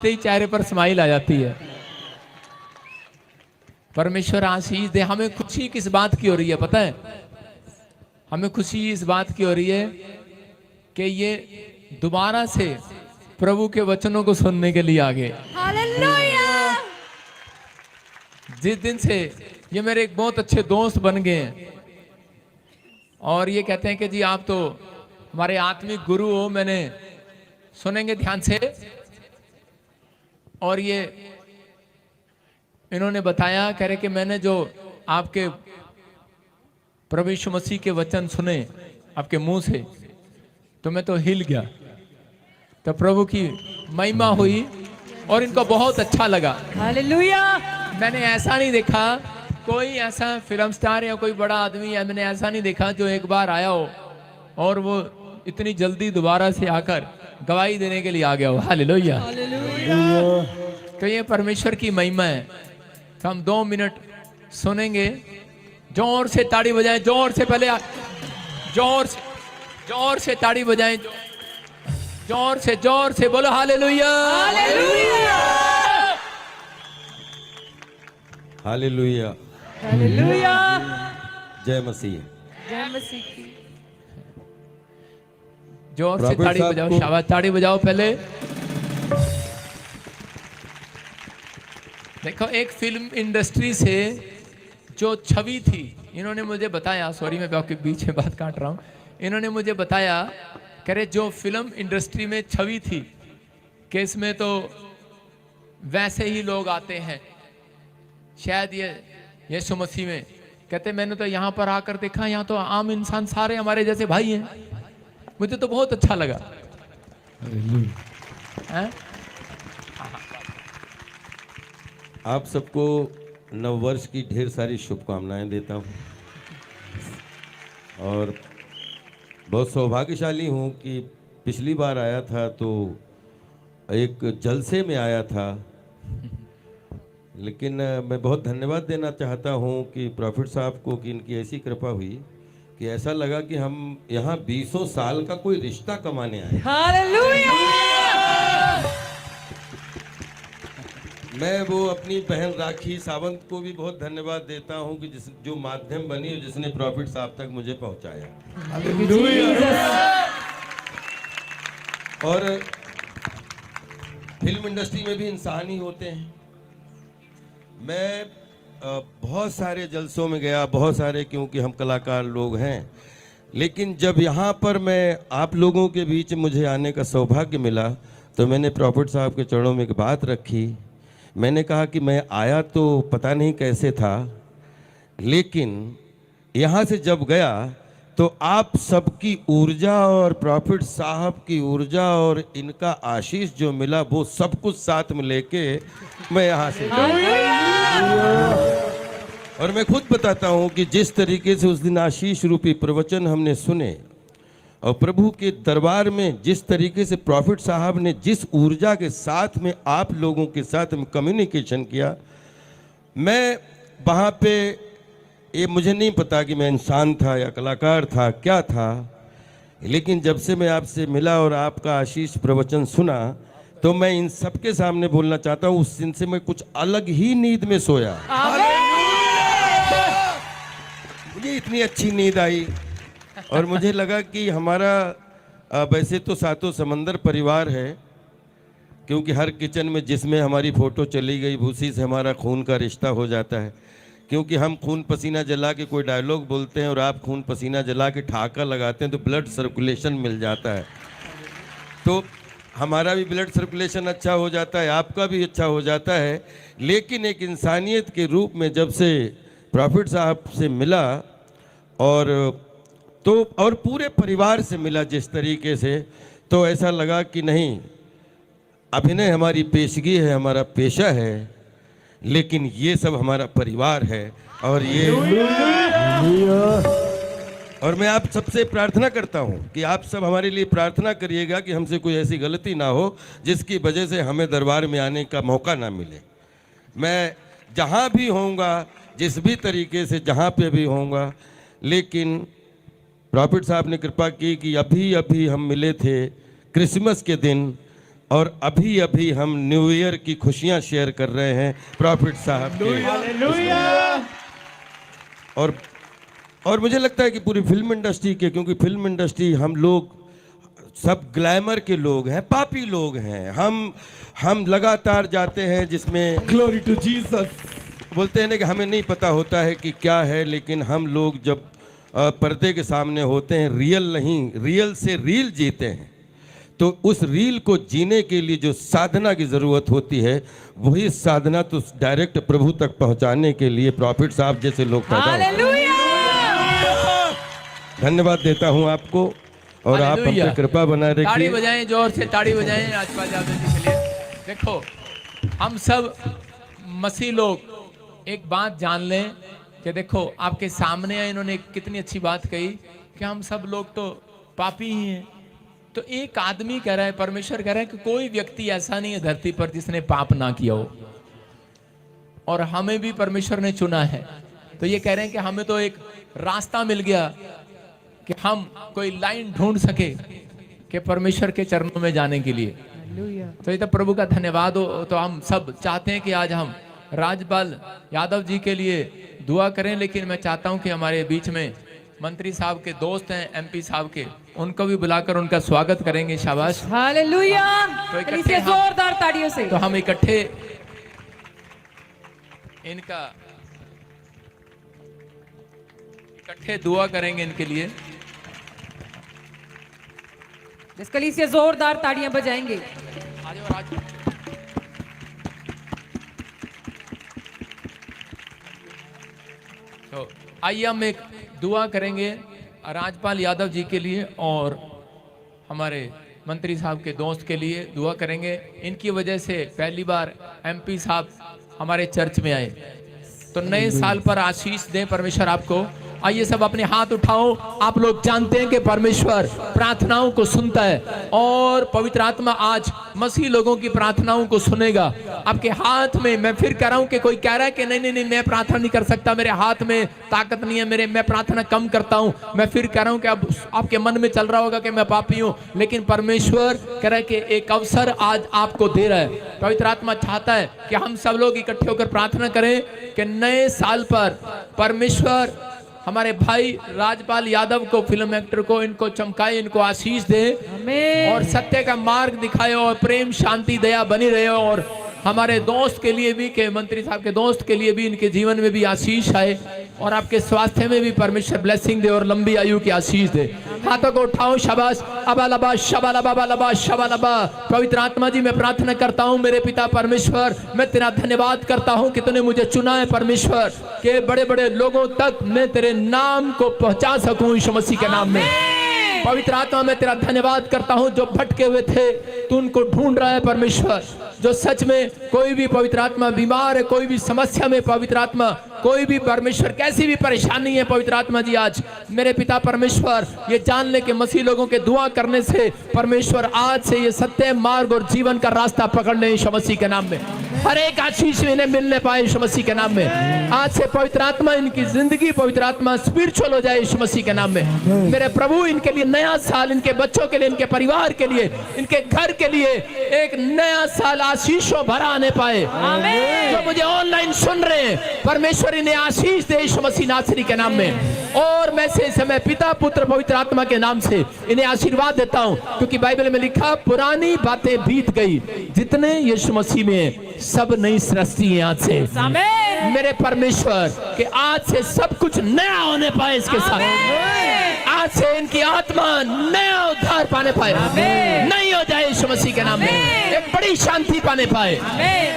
देखते ही चेहरे पर स्माइल आ जाती है। परमेश्वर आशीष दे। हमें खुशी किस बात की हो रही है पता है? हमें खुशी इस बात की हो रही है कि ये दोबारा से प्रभु के वचनों को सुनने के लिए आ गए। हालेलुया। जिस दिन से ये मेरे एक बहुत अच्छे दोस्त बन गए हैं और ये कहते हैं कि जी आप तो हमारे आत्मिक गुरु हो, मैंने सुनेंगे ध्यान से। और ये इन्होंने बताया, कह रहे कि मैंने जो आपके प्रभु यीशु मसीह के वचन सुने आपके मुंह से तो मैं तो हिल गया। तो प्रभु की महिमा हुई और इनको बहुत अच्छा लगा। हालेलुया। मैंने ऐसा नहीं देखा, कोई ऐसा फिल्म स्टार या कोई बड़ा आदमी है, मैंने ऐसा नहीं देखा जो एक बार आया हो और वो इतनी जल्दी दोबारा से आकर गवाही देने के लिए आ गया हो। हालेलुया। तो ये परमेश्वर की महिमा है। तो हम 2 मिनट सुनेंगे। जोर से ताड़ी बजाएं, जोर से पहले जोर से ताड़ी बजाएं, जोर से बोलो हालेलुया। हालेलुया। हालेलुया। हालेलुया। जय मसीह। जय मसीह की। जोर से प्रॉफिट ताड़ी साहब बजाओ, को- शाबाश, ताड़ी बजाओ पहले। देखो एक फिल्म इंडस्ट्री से जो छवि थी, इन्होंने मुझे बताया, सॉरी मैं आपके बीच में बात काट रहा हूं, इन्होंने मुझे बताया कह रहे जो फिल्म इंडस्ट्री में छवि थी कि इसमें तो वैसे ही लोग आते हैं, शायद ये यीशु मसीह में कहते मैंने तो यहाँ पर आकर देखा, यहाँ तो आम इंसान सारे हमारे जैसे भाई हैं। मुझे तो बहुत अच्छा लगा। हैं? आप सबको नववर्ष की ढेर सारी शुभकामनाएं देता हूं और बहुत सौभाग्यशाली हूं कि पिछली बार आया था तो एक जलसे में आया था, लेकिन मैं बहुत धन्यवाद देना चाहता हूं कि प्रॉफिट साहब को कि इनकी ऐसी कृपा हुई कि ऐसा लगा कि हम यहाँ 20 साल का कोई रिश्ता कमाने आए। हालेलुया। मैं वो अपनी बहन राखी सावंत को भी बहुत धन्यवाद देता हूं कि जो माध्यम बनी और जिसने प्रॉफिट साहब तक मुझे पहुंचाया। और फिल्म इंडस्ट्री में भी इंसान ही होते हैं। मैं बहुत सारे जलसों में गया, बहुत सारे, क्योंकि हम कलाकार लोग हैं, लेकिन जब यहाँ पर मैं आप लोगों के बीच मुझे आने का सौभाग्य मिला तो मैंने प्रॉफिट साहब के चरणों में एक बात रखी। मैंने कहा कि मैं आया तो पता नहीं कैसे था, लेकिन यहाँ से जब गया तो आप सबकी ऊर्जा और प्रॉफिट साहब की ऊर्जा और इनका आशीष जो मिला वो सब कुछ साथ में लेके मैं यहाँ से गया। और मैं खुद बताता हूँ कि जिस तरीके से उस दिन आशीष रूपी प्रवचन हमने सुने और प्रभु के दरबार में जिस तरीके से प्रॉफिट साहब ने जिस ऊर्जा के साथ में आप लोगों के साथ में कम्युनिकेशन किया, मैं वहाँ पे ये मुझे नहीं पता कि मैं इंसान था या कलाकार था क्या था, लेकिन जब से मैं आपसे मिला और आपका आशीष प्रवचन सुना तो मैं इन सबके सामने बोलना चाहता हूँ उस दिन से मैं कुछ अलग ही नींद में सोया। मुझे इतनी अच्छी नींद आई और मुझे लगा कि हमारा वैसे तो सातों समंदर परिवार है, क्योंकि हर किचन में जिसमें हमारी फ़ोटो चली गई उसी से हमारा खून का रिश्ता हो जाता है, क्योंकि हम खून पसीना जला के कोई डायलॉग बोलते हैं और आप खून पसीना जला के ठहाका लगाते हैं तो ब्लड सर्कुलेशन मिल जाता है, तो हमारा भी ब्लड सर्कुलेशन अच्छा हो जाता है, आपका भी अच्छा हो जाता है। लेकिन एक इंसानियत के रूप में जब से प्रॉफिट साहब से मिला और पूरे परिवार से मिला जिस तरीके से, तो ऐसा लगा कि नहीं, अभिनय हमारी पेशगी है, हमारा पेशा है, लेकिन ये सब हमारा परिवार है। और मैं आप सबसे प्रार्थना करता हूं कि आप सब हमारे लिए प्रार्थना करिएगा कि हमसे कोई ऐसी गलती ना हो जिसकी वजह से हमें दरबार में आने का मौका ना मिले। मैं जहां भी होऊंगा, जिस भी तरीके से जहां पे भी होऊंगा, लेकिन प्रॉफिट साहब ने कृपा की कि अभी अभी हम मिले थे क्रिसमस के दिन, और अभी अभी हम न्यू ईयर की खुशियां शेयर कर रहे हैं प्रॉफिट साहब के। और मुझे लगता है कि पूरी फिल्म इंडस्ट्री के, क्योंकि फिल्म इंडस्ट्री हम लोग सब ग्लैमर के लोग हैं, पापी लोग हैं, हम लगातार जाते हैं जिसमें ग्लोरी टू जीसस बोलते हैं ना कि हमें नहीं पता होता है कि क्या है, लेकिन हम लोग जब पर्दे के सामने होते हैं, रियल नहीं, रियल से रील जीते हैं, तो उस रील को जीने के लिए जो साधना की ज़रूरत होती है, वही साधना तो डायरेक्ट प्रभु तक पहुंचाने के लिए प्रॉफिट साहब जैसे लोग पैदा होते हैं। धन्यवाद देता हूं आपको, और आप हम पे कृपा बनाए रखिए। ताड़ी बजाएं, जोर से ताड़ी बजाएं राजपाल यादव जी के लिए। देखो, हम सब मसीह लोग एक बात जान लें कि देखो आपके सामने इन्होंने कितनी अच्छी बात कही कि हम सब लोग तो पापी ही हैं। तो एक आदमी कह रहा है, परमेश्वर कह रहा है कि कोई व्यक्ति ऐसा नहीं है धरती पर जिसने पाप ना किया हो, और हमें भी परमेश्वर ने चुना है। तो ये कह रहे हैं कि हमें तो एक रास्ता मिल गया कि हम कोई लाइन ढूंढ सके कि परमेश्वर के चरणों में जाने के लिए। तो ये तो प्रभु का धन्यवाद हो। तो हम सब चाहते हैं कि आज हम राजपाल यादव जी के लिए दुआ करें, लेकिन मैं चाहता हूं कि हमारे बीच में मंत्री साहब के दोस्त हैं, एमपी साहब के, उनको भी बुलाकर उनका स्वागत करेंगे। शाबाश, हालेलुया। तो इसे जोरदार ताड़ियों से। तो हम इकट्ठे दुआ करेंगे इनके लिए। इसके लिए इसे जोरदार ताड़ियां बजाएंगे। तो आइए हम एक दुआ करेंगे राजपाल यादव जी के लिए और हमारे मंत्री साहब के दोस्त के लिए दुआ करेंगे। इनकी वजह से पहली बार एमपी साहब हमारे चर्च में आए, तो नए साल पर आशीष दें परमेश्वर आपको। आइए सब अपने हाथ उठाओ। आप लोग जानते हैं कि परमेश्वर प्रार्थनाओं को सुनता है, और पवित्र आत्मा आज मसीह लोगों की प्रार्थनाओं को सुनेगा। आपके हाथ में, मैं फिर कह रहा हूं कि कोई कह रहा है कि नहीं मैं प्रार्थना नहीं कर सकता, मेरे हाथ में ताकत नहीं है, मैं प्रार्थना कम करता हूं। मैं फिर कह रहा हूं कि अब आपके मन में चल रहा होगा कि मैं पापी हूं, लेकिन परमेश्वर कह रहा है कि एक अवसर आज आपको दे रहा है। पवित्र आत्मा चाहता है कि हम सब लोग इकट्ठे होकर प्रार्थना करें कि नए साल पर परमेश्वर हमारे भाई राजपाल यादव को, फिल्म एक्टर को, इनको चमकाए, इनको आशीष दे, और सत्य का मार्ग दिखाए, और प्रेम शांति दया बनी रहे। और हमारे दोस्त के लिए भी, के मंत्री साहब के दोस्त के लिए भी, इनके जीवन में भी आशीष आए, और आपके स्वास्थ्य में भी परमेश्वर ब्लेसिंग दे और लंबी आयु की आशीष दे। हाथों को उठाओ। शाबाश, अबालबा शबालबा बालबा शबालबा। पवित्र आत्मा जी, मैं प्रार्थना करता हूँ मेरे पिता परमेश्वर, मैं तेरा धन्यवाद करता हूँ कि तूने मुझे चुना है परमेश्वर, के बड़े बड़े लोगों तक मैं तेरे नाम को पहुंचा सकूं यीशु मसीह के नाम में। पवित्र आत्मा, मैं तेरा धन्यवाद करता हूं, जो भटके हुए थे तू उनको ढूंढ रहा है परमेश्वर। जो सच में कोई भी पवित्र आत्मा बीमार है, कोई भी समस्या में पवित्र आत्मा, कोई भी परमेश्वर कैसी भी परेशानी है पवित्र आत्मा जी, आज मेरे पिता परमेश्वर ये जान ले कि मसीह लोगों के दुआ करने से परमेश्वर आज से ये सत्य मार्ग और जीवन का रास्ता पकड़ ले यीशु मसीह के नाम में। हर एक आशीष इन्हें मिलने पाए यीशु मसीह के नाम में। आज से पवित्र आत्मा, इनकी जिंदगी पवित्र आत्मा स्पिरिचुअल हो जाए यीशु मसीह के नाम में। मेरे प्रभु, इनके लिए नया साल, इनके बच्चों के लिए, इनके परिवार के लिए, इनके घर के लिए एक नया साल आशीषों भरा आने पाए। जो मुझे ऑनलाइन सुन रहे हैं, परमेश्वर इन्हें आशीष दे यीशु मसीह नासरी के नाम में। और मैं से समय पिता पुत्र पवित्र आत्मा के नाम से इन्हें आशीर्वाद देता हूं, क्योंकि बाइबल में लिखा पुरानी बातें बीत गई, जितने यीशु मसीह में सब नई सृष्टि है आज से। मेरे परमेश्वर के आज से सब कुछ नया होने पाए इसके साथ। आज से इनकी आत्मा नया उद्धार पाने पाए, नई हो जाए यीशु मसीह के नाम में। एक बड़ी शांति पाने पाए,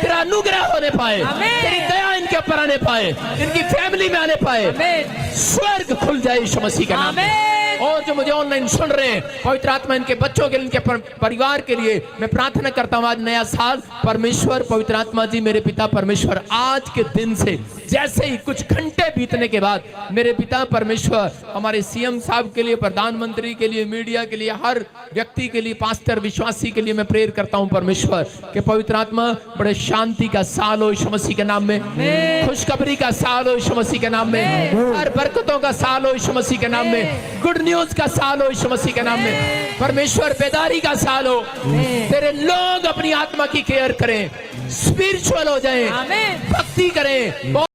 तेरा अनुग्रह होने पाए, तेरी दया इनके ऊपर आने पाए, इनकी फैमिली में आने पाए, स्वर्ग खुल जाए यीशु मसीह के नाम में। और जो मुझे ऑनलाइन सुन रहे हैं, पवित्र आत्मा इनके बच्चों के लिए, इनके परिवार के लिए मैं प्रार्थना करता हूं, आज नया साल परमेश्वर पवित्र आत्मा जी, मेरे पिता परमेश्वर, आज के दिन से जैसे ही कुछ घंटे बीतने के बाद मेरे पिता परमेश्वर हमारे सीएम साहब के लिए, प्रधानमंत्री के लिए, मीडिया के लिए, हर व्यक्ति के लिए, पास्टर विश्वासी के लिए मैं प्रेयर करता हूं परमेश्वर कि पवित्र आत्मा बड़े शांति का साल हो यीशु मसीह के नाम में, खुशखबरी का साल हो यीशु मसीह के नाम में, हर बरकतों का साल हो यीशु मसीह के नाम में, गुड न्यूज का साल हो यीशु मसीह के नाम में। परमेश्वर बेदारी का साल हो, तेरे लोग अपनी आत्मा की केयर करें, स्पिरिचुअल हो जाएं, आमीन। भक्ति करें।